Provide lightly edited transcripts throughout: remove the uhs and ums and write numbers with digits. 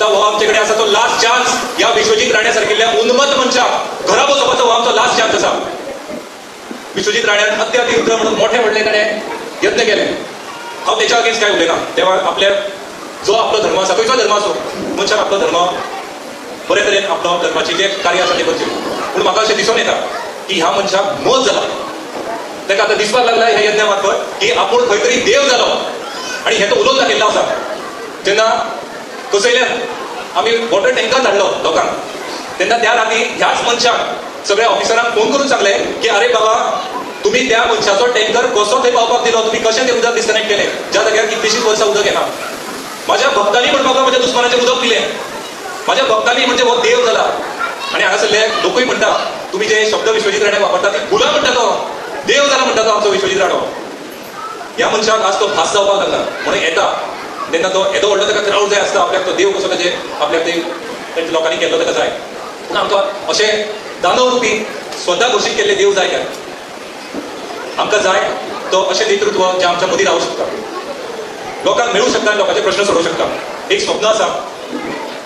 आता हो आमच्याकडे असा तो लास्ट चान्स या विश्वजित राणे सारखिल्ल्या उन्मत्त मनशाक घरा बसोवपाचो हो आमचो लास्ट चान्स आसा. विश्वजित राण्यान अत्याधिक म्हणून मोठे व्हडले ताणें यत्न केले. हांव तेच्या अगेन्स्ट काय उलयना. तेव्हा आपल्या जो आपलो धर्म आसा खंयचो धर्म आसो मनशाक आपलो धर्म बरे तरेन आपलो धर्माची जे कार्य आसा तें करचें. पूण म्हाका अशें दिसून येता की ह्या मनशाक मोज जाला. ताका आतां दिसपाक लागला ह्या यत्ना मार्फत की आपूण खंय तरी देव जालो आनी हें तो उलोवन दाखयल्लो आसा. जेन्ना कसयल्यान आमी वॉटर टँकर धाडलो लोकांक तेन्ना त्या राती ह्याच मनशाक सगळ्या ऑफिसरांक फोन करून सांगले की अरे बाबा तुम्ही त्या मनशाचो टँकर कसो थंय पावपाक दिलो, तुम्ही कशें तें उदक डिस्कनेक्ट केलें ज्या जाग्यार कितलींशींच वर्सां उदक येना. माझ्या भक्तांनी म्हणपाक म्हाज्या दुस्मानाचें उदक पिलें. माझ्या भक्तांनी म्हणजे हो देव जाला. आनी हांगासरले लोकूय म्हणटा तुम्ही जे शब्द विश्वजित राणे वापरता ती भुलां म्हणटा तो देव जाला म्हणटा तो आमचो विश्वजित राणो. ह्या मनशाक आज तो भास जावपाक लागला म्हणून येता तेन्ना तो येदो व्हडलो ताका क्रावड जाय आसता. आपल्याक तो देव कसो ताजे आपल्याक ते लोकांनी केल्लो ताका जाय. पूण आमकां अशें दानव रुपी स्वता घोशीत केल्ले देव जाय काय. आमकां जाय तो अशें नेतृत्व जे आमच्या मदीं रावूं शकता, लोकांक मेळूं शकता, लोकांचे प्रश्न सोडोवं शकता. एक स्वप्न आसा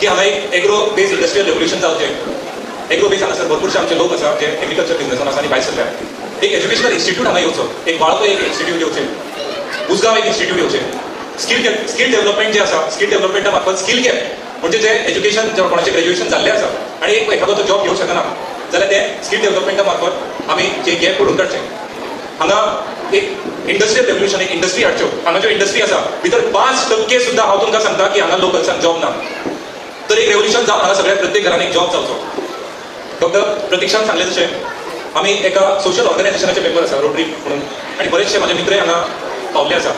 की हांगा एक एग्रो बेस्ड इंडस्ट्रियल रेव्होल्युशन जावचें. एग्रो बेस्ड हांगासर भरपूरशे आमचे लोक आसा जे एग्रीकल्चर बिझनसान आसा आनी भायर सरल्यात. एक एज्युकेशनल इन्स्टिट्यूट हांगा येवचो, एक वाळपय एक इन्स्टिट्यूट येवचें, उसगांव एक इन्स्टिट्यूट येवचें. स्कील डेव्हलपमेंट जे आसा स्कील डेव्हलपमेंटा मार्फत स्कील गॅप म्हणजे जे एज्युकेशन जे कोणाचे ग्रॅज्युएशन जाल्लें आसा आनी एक एखादो तो जॉब घेवंक शकना जाल्यार ते स्कील डेव्हलपमेंटा मार्फत आमी जे गॅप करून काडचें. हांगा एक इंडस्ट्रियल रेव्होल्युशन एक इंडस्ट्री हाडच्यो. हांगा ज्यो इंडस्ट्री आसा भितर 5% सुद्दां हांव तुमकां सांगता की हांगा लोकल्सांक जॉब ना. तर एक रेव्होल्युशन जावन हांगा सगळ्या प्रत्येक घरान एक जॉब जावचो. डॉक्टर प्रतीक्षान सांगलें तशें आमी एका सोशल ऑर्गनायझेशनाचे मेंबर आसा रोटरी म्हणून आनी बरेचशे म्हाजे मित्रय हांगा पावले आसा.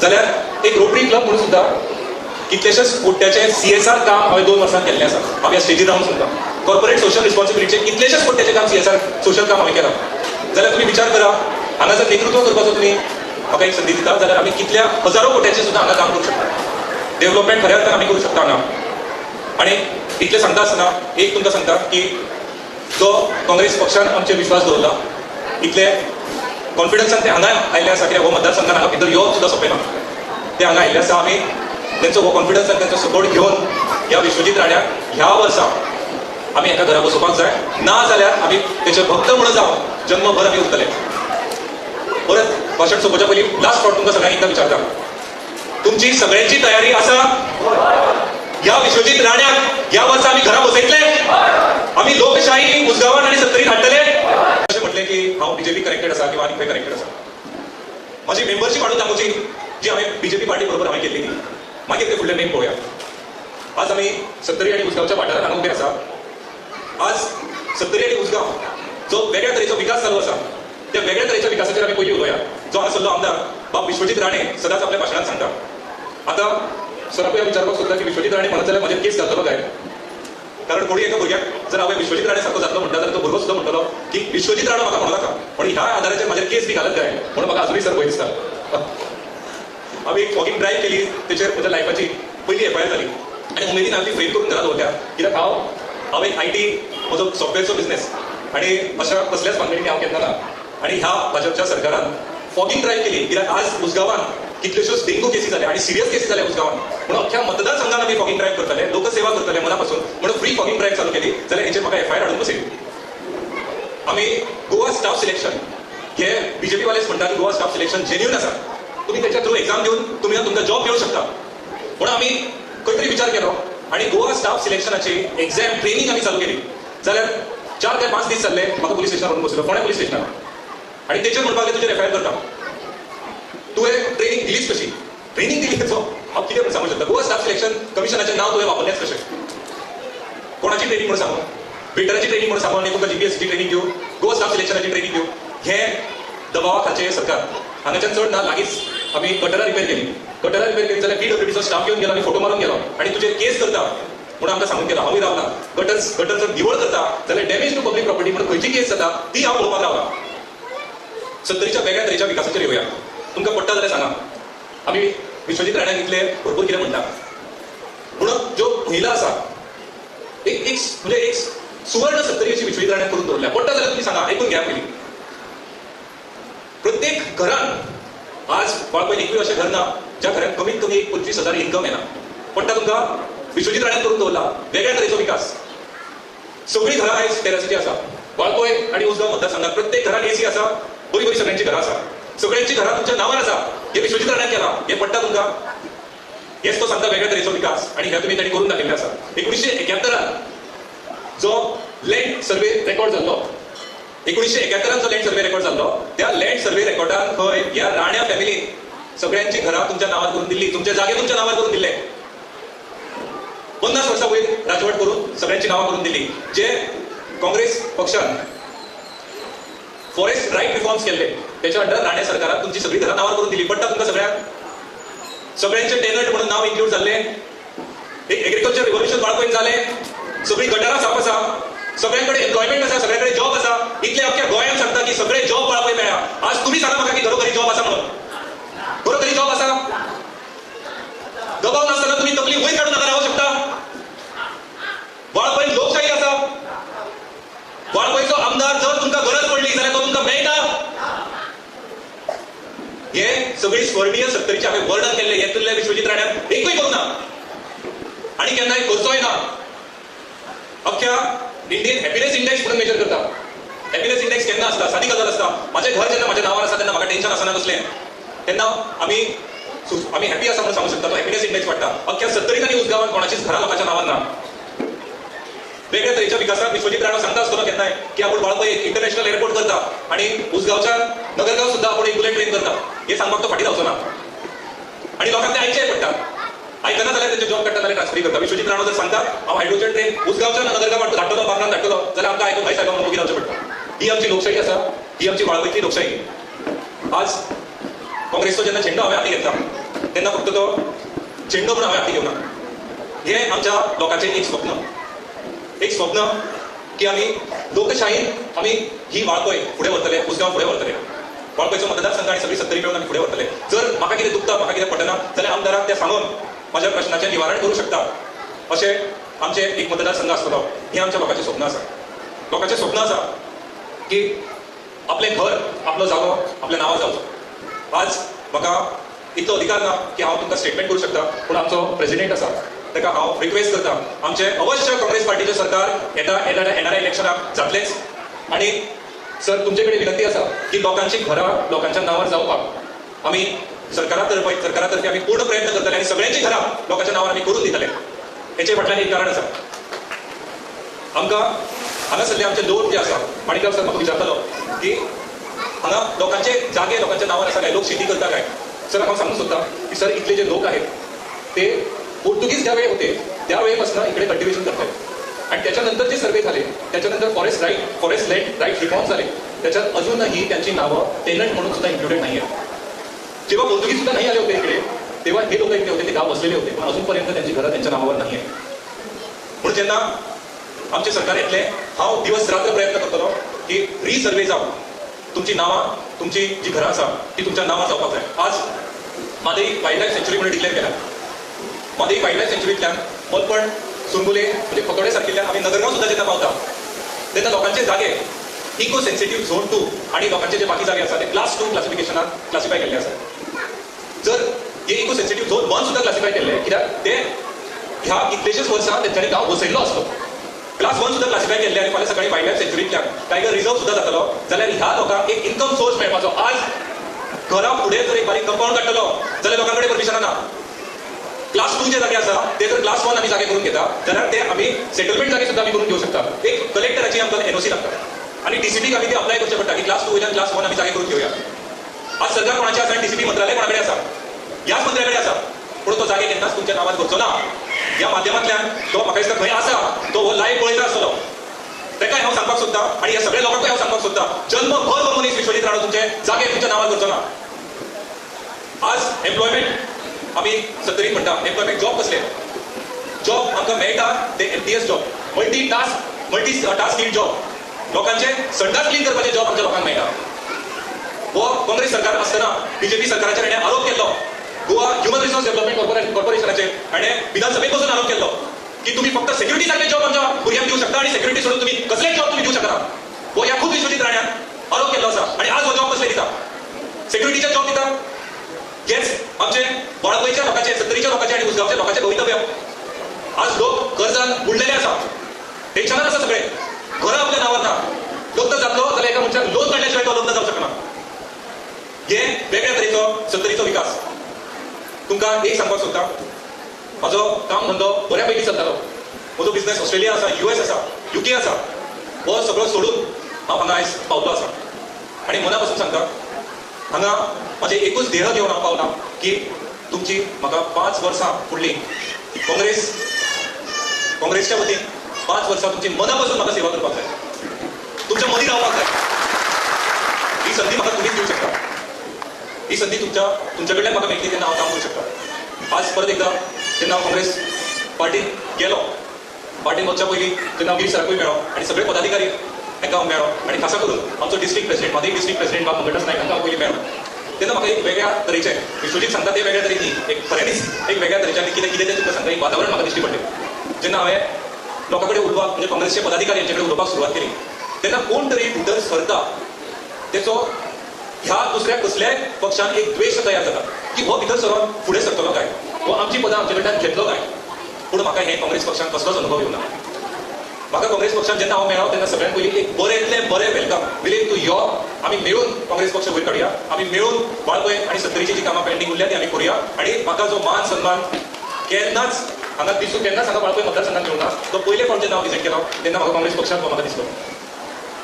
जाल्यार एक रोटरी क्लब म्हणून सुद्दां कितलेशेच कोट्याचे CSR काम हांवें 2 वर्सां केल्लें आसा. हांव ह्या स्टेजीर रावन सुद्दां कॉर्पोरेट सोशल रिस्पॉन्सिबिलिटीचे कितलेशेच कोट्याचे काम CSR सोशल काम हांवें केलां. जाल्यार तुमी विचार करा हांगा जर नेतृत्व करपाचो तुमी म्हाका एक संदी दिता जाल्यार आमी कितल्या हजारो कोट्याचे सुद्दां हांगा काम करूं शकता. डेव्हलपमेंट खऱ्या अर्थान आमी करूं शकता हांगा. आनी इतलें सांगता आसतना एक तुमकां सांगता की जो काँग्रेस पक्षान आमचेर विश्वास दवरला इतले कॉन्फिडन्सान ते हांगा आयिल्ले आसा कित्याक हो मतदारसंघान हांगा भितर येवप सुद्दां सोंपें ना. ते हांगा आयिल्ले आसा. आमी तेंचो हो कॉन्फिडन्स आनी तेंचो सपोर्ट घेवन ह्या विश्वजित राण्याक ह्या वर्सा आमी एका घरा बसोवपाक जाय. ना जाल्यार आमी तेचे भक्त म्हणून जावन जन्मभर आमी उरतले. परत भाशण सोंपोवच्या पयलीं लास्ट फावट तुमकां सगळ्यांक एकदां विचारता तुमची सगळ्यांची तयारी आसा ह्या विश्वजित राण्याक ह्या वर्सा आमी घरा बसयतले. आमी लोकशाही उसगांवान आनी सत्तरीत हाडटले. अशें म्हटलें की हांव बीजेपी कनेक्टेड आसा किंवा आनी खंय कनेक्टेड आसा. म्हाजी मेंबरशीप वाडून दाखोवची जी हांवें बीजेपी पार्टी बरोबर हांवें केल्ली ती. मागीर ते फुडले मेन पळोवया. आज आमी सत्तरी आनी उसगांवच्या वाठारांत हांगा उबे आसा. आज सत्तरी आनी उसगांव जो वेगळ्या तरेचो विकास चालू आसा त्या वेगळ्या तरेच्या विकासाचेर आमी पयलीं उलोवया. जो हांगासरलो आमदार बाब विश्वजित राणे सदांच आपल्या भाशणांत सांगता. आतां सराक विचारपाक सोदता की विश्वजित राणे म्हणत जाल्यार म्हजेर केस घालतलो काय. कारण कोणी एका भुरग्याक जर हांवें विश्वजित राणे सारको जातलो म्हणटा जाल्यार तो भुरगो सुद्दां म्हणटलो की विश्वजित राणो म्हाका म्हणू नाका पण ह्या आदाराचेर म्हजेर केस बी घालत काय म्हणून म्हाका अजूनय सर भंय दिसता. हांवें एक वॉकिंग ड्रायव्ह केली तेचेर म्हज्या लायफाची पयली FIR जाली आनी उमेदीन हांवें ती फेल करून घरांत दवरल्या. कित्याक हांव एक IT म्हजो सॉफ्टवेअरचो बिझनेस आनी अशा कसल्याच भानगडींनी हांव केन्ना ना. आनी ह्या भाजपच्या सरकारान फॉगिंग ड्रायव्ह केली कित्याक आज उसगांवान कितल्योश्योच डेंगू केसी जाल्या आनी सिरियस केसी जाल्या उसगांवान. म्हणून अख्ख्या मतदारसंघान आमी फॉगिंग ड्रायव्ह करतले लोकसेवा करतले मना पासून म्हणून फ्री फॉगिंग ड्रायव्ह चालू केली. जाल्यार हेचेर म्हाका FIR हाडून बसयली. आमी गोवा स्टाफ सिलेक्शन हे बीजेपी वालेच म्हणटा की गोवा स्टाफ सिलेक्शन जेन्युइन आसा. तुम्ही त्याच्या थ्रू एक्झाम दिवन तुम्ही तुमचा जॉब घेऊ शकता. म्हणून आम्ही खंय तरी विचार केलो आणि गोवा स्टाफ सिलेक्शनाची एक्झाम ट्रेनिंग आम्ही चालू केली. जाल्यार 4 ते 5 दीस जाल्ले म्हाका पुलीस स्टेशनार व्हरून बसयलो फोंड्या पुलीस स्टेशनार. आणि तेचेर म्हणपाक लागले तुजेर FIR करता. तुवें ट्रेनिंग दिलीच कशी. ट्रेनिंग दिली खंयचो हांव कितें म्हणून सांगूंक शकता. गोवा स्टाफ सिलेक्शन कमिशनाचें नांव तुवें वापरलेंच कशें. कोणाची ट्रेनिंग म्हणून सांगून बिल्डराची ट्रेनिंग म्हणून सांगून आनी तुमकां GPSची ट्रेनिंग दिवं गोवा स्टाफ सिलेक्शनाची ट्रेनिंग दिवं हे दबावा खालचे सरकार. हांगाच्यान चड ना लागींच आमी गटरां रिपेर केली. गटरां रिपेर केली जाल्यार PWDचो स्टाफ घेवन गेलो आनी फोटो मारून गेलो आनी तुजेर केस करता म्हणून आमकां सांगून गेलो. हांवूय रावना. गटर जर निवळ करता जाल्यार डॅमेज टू पब्लीक प्रॉपर्टी म्हणून खंयची केस जाता ती हांव पळोवपाक रावला. सत्तरीच्या वेगळ्या तरेच्या विकासाचेर येवया. तुमकां पडटा जाल्यार सांगा. आमी विश्वजित राण्याक इतले भरपूर कितें म्हणटा म्हणून ज्यो महिला आसा एक म्हणजे एक सुवर्ण सत्तरी अशी विश्वजित राण्याक करून दवरल्या. पडटा जाल्यार तुमी सांगा. आयकून घ्या पयलीं. प्रत्येक घरान आज वाळपय एकूय अशें घर ना ज्या घरान कमीत कमी 25,000 इन्कम येना. पडटा तुमकां विश्वजीत राण्यान करून दवरला वेगळ्या तरेचो विकास. सगळीं घरां आयज टेरसीची आसा. वाळपय आणि उसगांव मतदारसंघात प्रत्येक घरात एसी आसा. बरी बरी सगळ्यांची घरां आसा. सगळ्यांची घरां तुमच्या नांवार आसा. हे विश्वजीत राण्यान केला. हे पडटा तुमकां. हेच तो सांगता वेगळ्या तरेचो विकास आणि हे तुम्ही ताणी करून दाखयल्ले आसा. 1971 जो लँड सर्वे रेकॉर्ड जाल्लो, 1971 जो लँड सर्वे रेकॉर्ड जाल्लो, त्या लँड सर्वे रेकॉर्डान खंय ह्या राण्या फॅमिलीन सगळ्यांची घरां तुमच्या नांवार करून दिल्ली, तुमचे जागे तुमच्या नांवार करून दिल्ले. 50 वर्सां वयर राजवट करून सगळ्यांची नांवां करून दिल्ली. जे काँग्रेस पक्षान फॉरेस्ट राईट रिफॉर्म्स केले त्याच्या अंडर राणे सरकारात तुमची सगळी घरां नांवार करून दिली. पडटा तुमकां सगळ्यांक. सगळ्यांचे टेनंट म्हणून नाव इन्क्लूड जाल्ले. एक एग्रीकल्चर रिव्होल्युशन वाळपयन जाले. सगळी गटारां साफ आसा. सगळ्यांकडे एम्प्लॉयमेंट आसा. सगळ्यांकडे जॉब आसा. इतले अख्ख्या गोंयांत सांगता की सगळे जॉब वाळपय मेळ्ळा. आज तुम्ही सांगा म्हाका की घरोघरी जॉब आसा म्हणून. घरोघरी जॉब आसा. दबाव नासतना तुम्ही तकली वयर काडून हांगा रावूं शकता. वाळपयन लोकशाही आसा. वाळपयचो आमदार जर तुमकां गरज पडली जाल्यार तो तुमकां मेळटा. हे सगळी स्वर्णीय सत्तरीचे हांवें वर्णन केल्ले. येतले विश्वजीत राण्यान एकूय करूं ना आणि केन्नाय करचोय ना. अख्ख्या इंडियन हॅपीनेस इंडेक्स म्हणून मेजर करता. हॅपीनेस इंडेक्स केन्ना आसता? सादी गजाल आसता. माझे घर जेन्ना म्हज्या नांवार आसा तेन्ना म्हाका टेन्शन आसना कसलें. तेन्ना आमी हॅपी आसा म्हणून सांगू शकता. तो हॅपीनेस इंडेक्स वाडटा. अख्ख्या सत्तरीन आनी उसगांवांत कोणाचीच घरां लोकांच्या नांवार ना. वेगळ्या तरेच्या विकासात विश्वजीत राणा सांगता आसतलो केन्नाय की आपूण वाळपय एक इंटरनॅशनल एअरपोर्ट करता आणि उसगांवच्या नगरगांव सुद्धा आपूण एक बुलेट ट्रेन करता. हे सांगपाक तो फाटीं रावचो ना. आणि लोकांक ते आयचेय पडटा. आयकना जाल्यार तेंचे जॉब काडटा जाल्यार ट्रान्सफरी करता. विश्वजीत राणा जर सांगता हांव हायड्रोजन ट्रेन उसगांवच्या नगरगांवांत धाडटलो, बागरांत धाडटलो जाल्यार आमकां आयकून भायर सायबाक उबी रावचें पडटा. ही आमची लोकशाही आसा. ही आमची वाळपयतली लोकशाही. आज काँग्रेसचो जेन्ना झेंडो हांवें हाती घेतला तेन्ना फक्त तो झेंडो म्हणून हांवें हाती घेवना. हे आमच्या लोकांचें एक स्वप्न. एक स्वप्न की आमी लोकशाहीन आमी ही वाळपय फुडें व्हरतले, उसगांव फुडें व्हरतले. वाळपयचो मतदारसंघ आनी सगळी सत्तरी मेळून आमी फुडें व्हरतले. जर म्हाका कितें दुखता, म्हाका कितें पटना जाल्यार आमदाराक तें सांगून माझ्या प्रश्नाचें निवारण करूं शकता. अशें आमचें एक मतदारसंघ आसतलो. हें आमच्या लोकांचें स्वप्न आसा. लोकांचें स्वप्न आसा की आपलें घर, आपलो जागो आपल्या नांवार जावचो. आज म्हाका इतलो अधिकार ना की हांव तुमकां स्टेटमेंट करूं शकता. पूण आमचो प्रेसिडेंट आसा ताका हांव रिक्वेस्ट करता. आमचें अवश्य काँग्रेस पार्टीचें सरकार येणाऱ्या इलेक्शनाक जातलेंच. आणि सर तुमचे कडेन विनंती आसा की लोकांची घरां लोकांच्या नांवार जावपाक आमी सरकारा तर्फे आमी पूर्ण प्रयत्न करतले आनी सगळ्यांची घरां लोकांच्या नांवार आमी करून दितले. हेचे फाटल्यान एक कारण आसा. आमकां हांगासरले आमचे लोक जे आसा, माणिकराव सर म्हाका विचारतालो की हांगा लोकांचे जागे लोकांच्या नांवार आसा काय, लोक शेती करता काय. सर हांव सांगूंक सोदता की सर इथले जे लोक आहेत ते पोर्तुगीज ज्या वेळी होते त्यावेळेपासून इकडे कल्टिवेशन करतात. आणि त्याच्यानंतर जे सर्वे झाले त्याच्यानंतर फॉरेस्ट लँड राईट रिफॉर्म झाले त्याच्यात अजूनही त्यांची नावं टेनंट म्हणून सुद्धा इन्क्लुडेड नाही आहेत. जेव्हा पोर्तुगीज सुद्धा नाही आले होते इकडे तेव्हा हे लोक इकडे होते, ते गाव बसलेले होते, पण अजूनपर्यंत त्यांची घरं त्यांच्या नावावर नाही आहे. म्हणून जेव्हा आमचे सरकार येतले हांव दिवस रात्र प्रयत्न करतलो की रिसर्वे जावं, तुमची नावां, तुमची जी घरां आसा ती तुमच्या नांवार जावपाक जाय. आज म्हादई वायल्ड लायफ सेंच्युरी म्हणून डिक्लेअर केला. म्हादई वायल्ड लायफ सेंच्युरींतल्यान मलपण, सुरगुले म्हणजे खोतोडे सारकिल्ल्यान आमी नगरगांव सुद्धा जेन्ना पावता तेन्ना लोकांचे जागे इको सेन्सिटिव्ह झोन 2 आणि लोकांचे जे बाकी जागे आसा ते क्लास 2 क्लासिफिकेशनात क्लासिफाय केल्ले आसा. जर हे इको सेन्सिटिव्ह झोन 1 सुद्धा क्लासिफाय केल्ले कित्याक ते ह्या कितलेशेच वर्सां तेंच्यांनी गांव बसयल्लो आसलो. क्लास 1 सुद्धा क्लासिफाय केल्ले आनी फाल्यां सकाळी वायल्ड लायफ सेंच्युरींतल्यान टायगर रिझर्व सुद्धा जातलो जाल्यार ह्या लोकांक एक इन्कम सोर्स मेळपाचो. आज घरा फुडें जर एक बारीक कंपाऊंड काडटलो जाल्यार लोकांकडे परमिशनां ना. क्लास 2 जे जागे आसा ते जर क्लास 1 आमी जागे करून घेता जाल्यार ते आमी सेटलमेंट जागे सुद्धा आमी करून घेवं शकता. एक कलेक्टराची आमकां एनओसी लागता आणि डीसीपीक आमी ती अप्लाय करचें पडटा की क्लास 2 वयल्यान क्लास 1 आमी जागे करून घेवया. आज सरकार कोणाचे आसा, डीसीपी मंत्रालय कोणा कडेन आसा, ह्याच मंत्र्याकडे आसा, पूण तो जागे केन्नाच तुमच्या नांवार करचो ना. ह्या माध्यमांतल्यान तो म्हाका दिसता खंय आसा तो लायव्ह पळयता आसतलो. तेकाय हांव सांगपाक सोदता आनी ह्या सगळ्या लोकांकूय हांव सांगपाक सोदता जन्मभर तो मनीस विश्वजीत राणा तुमचे जागे तुमच्या नांवार करचो ना. आज एम्प्लॉयमेंट आमी सत्तरीन म्हणटा, एम्प्लॉयमेंट जॉब कसले जॉब आमकां मेळटा ते MTS job, multi task skill job. लोकांचे संडास क्लीन करपाचे जॉब आमच्या लोकांक मेळटा. हो काँग्रेस सरकार आसतना बीजेपी सरकाराचेर हेणें आरोप केल्लो गोवा ह्युमन रिसोर्स डेव्हलपमेंट कॉर्पोरेशनाचेर हाणें विधानसभेत बसून आरोप केल्लो की तुम्ही फक्त सेक्युरिटी सारखे जॉब आमच्या भुरग्यांक दिवं शकता आणि सेक्युरिटी सोडून तुम्ही कसलेच जॉब तुम्ही दिवं शकना. हो ह्या खूब विश्वजीत राण्यान आरोप केल्लो आसा आणि आज हो जॉब कसले दिता, सेक्युरिटीचे जॉब दिता. हेच आमचे वाळपयच्या लोकांचे, सत्तरीच्या लोकांचे आणि उसगावच्या लोकांचे भवितव्य. आज लोक कर्जान बुडलेले आसा, टेन्शनात आसा सगळे. घरां आपल्या नांवार ना. लग्न जातलो जाल्यार एका मनशाक लोन काडल्याशिवाय तो लग्न जावंक शकना. हे वेगळ्या तरेचो सत्तरीचो विकास. तुमकां एक सांगपाक सोदता, म्हाजो काम धंदो बऱ्यापैकी चलतालो. म्हजो बिझनेस ऑस्ट्रेलिया आसा, US आसा, UK आसा. हो सगळो सोडून हांव हांगा आयज पावतो आसा. आनी मना पासून सांगता, हांगा म्हाजें एकूच ध्येय घेवन हांव पावला की तुमची म्हाका 5 वर्सां फुडलीं काँग्रेसच्या वतीन 5 वर्सां तुमची मना पासून म्हाका सेवा करपाक जाय. तुमच्या मदीं रावपाक जाय. ही संधी म्हाका तुम्हीच दिवंक शकता. ही संधी तुमच्या कडल्यान म्हाका मेळटली तेन्ना हांव काम करूं शकता. आज परत एकदा जेन्ना हांव काँग्रेस पार्टीन गेलो, पार्टीन वचच्या पयलीं जेन्ना हांव गिरीश सराकूय मेळ्ळो आनी सगळे पदाधिकारी तांकां हांव मेळ्ळो आनी खासा करून आमचो डिस्ट्रिक्ट प्रेसिडेंट, म्हाजो डिस्ट्रिक्ट प्रेसिडेंट बाब मंगळदास नायक हांकां हांव पयलीं मेळ्ळो. तेन्ना म्हाका एक वेगळ्या तरेचें, विश्वजीत सांगता ते वेगळ्या तरेची, एक खऱ्यांनीच एक वेगळ्या तरेच्यान कितें कितें तें तुमकां सांगता एक वातावरण म्हाका दिश्टी पडलें. जेन्ना हांवें लोकां कडेन उलोवपाक, म्हणजे काँग्रेसचे पदाधिकारी यांचे कडेन उलोवपाक सुरवात केली, तेन्ना कोण तरी भितर सरता तेचो ह्या दुसऱ्या कसल्याय पक्षान एक द्वेष तयार जाता की हो भितर सरून फुडें सरतलो काय, हो आमची पदां आमचे कडल्यान घेतलो काय. पूण म्हाका हे काँग्रेस पक्षान कसलोच अनुभव येवना. म्हाका काँग्रेस पक्षान जेन्ना हांव मेळ्ळो तेन्ना सगळ्यांत पयलीं एक बरेंतलें बरें वेलकम. विलीन तूं यो, आमी मेळून काँग्रेस पक्ष वयर काडया, आमी मेळून वाळपय आनी सत्तरीची जी कामां पेंडींग उरल्या ती आमी करुया. आनी म्हाका जो मान सन्मान केन्नाच हांगा दिसून केन्नाच हांगा वाळपय मतदारसंघात मेळूना. तो पयले फावट जेन्ना हांव विजीट केलो तेन्ना म्हाका काँग्रेस पक्षान हो म्हाका दिसलो.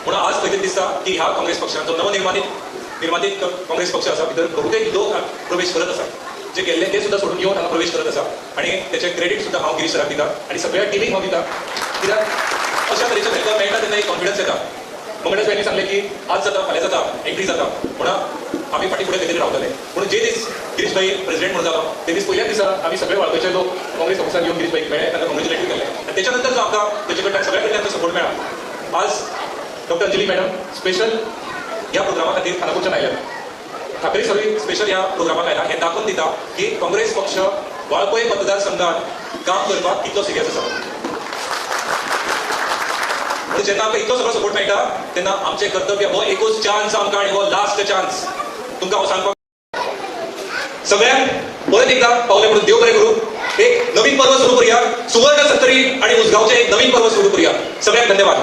म्हणून आज खंय तरी दिसता की ह्या काँग्रेस पक्षान जो नवनिर्मातीत काँग्रेस पक्ष आसा भितर बहुतेक लोक प्रवेश करत आसा. जे गेल्ले ते सुद्धा सोडून येवन हांगा प्रवेश करत आसा. आनी तेचे क्रेडीट सुद्धा हांव गिरीश सराक दिता आनी सगळ्या टिमीक हांव दिता. कित्याक अशा तरेचे वेलकम मेळटा तेन्ना एक कॉन्फिडन्स येता. मंगळदास भाईंनी सांगलें की आज जाता, फाल्यां जाता, एंट्री जाता, म्हणून आमी फाटीं फुडें खंय तरी रावतले. म्हणून जे दीस गिरीश भाई प्रेसिडेंट म्हणून जालो ते दीस पयल्याच दिसा आमी सगळे वाळपयचे लोक काँग्रेस ऑफिसार येवन गिरीश भाईक मेळ्ळे, तांकां कॉंग्रेच्युलेट केले. आनी तेच्या नंतर जो आमकां तेचे कडल्यान सगळ्या कडल्यान सपोर्ट मेळ्ळा. आज डॉक्टर अंजली मॅडम स्पेशल ह्या प्रोग्रामा खातीर खानापूरच्यान आयल्यात. ठाकरे सगळी स्पेशल ह्या प्रोग्रामाक आयला. हें दाखोवन दिता की काँग्रेस पक्ष वाळपय मतदारसंघात काम करपाक कितलो सिरियस आसा. म्हणजे जेन्ना आमकां इतलो सगळो सपोर्ट मेळटा तेन्ना आमचें कर्तव्य, हो एकूच चान्स आमकां आनी हो लास्ट चान्स तुमकां हांव सांगपाक. सगळ्यांक परत एकदा पावले म्हणून देव बरें करूं. एक नवीन पर्व सुरू करूया. सुवर्ण सत्तरी आणि उसगांवचें एक नवीन पर्व सुरू करूया. सगळ्यांक धन्यवाद.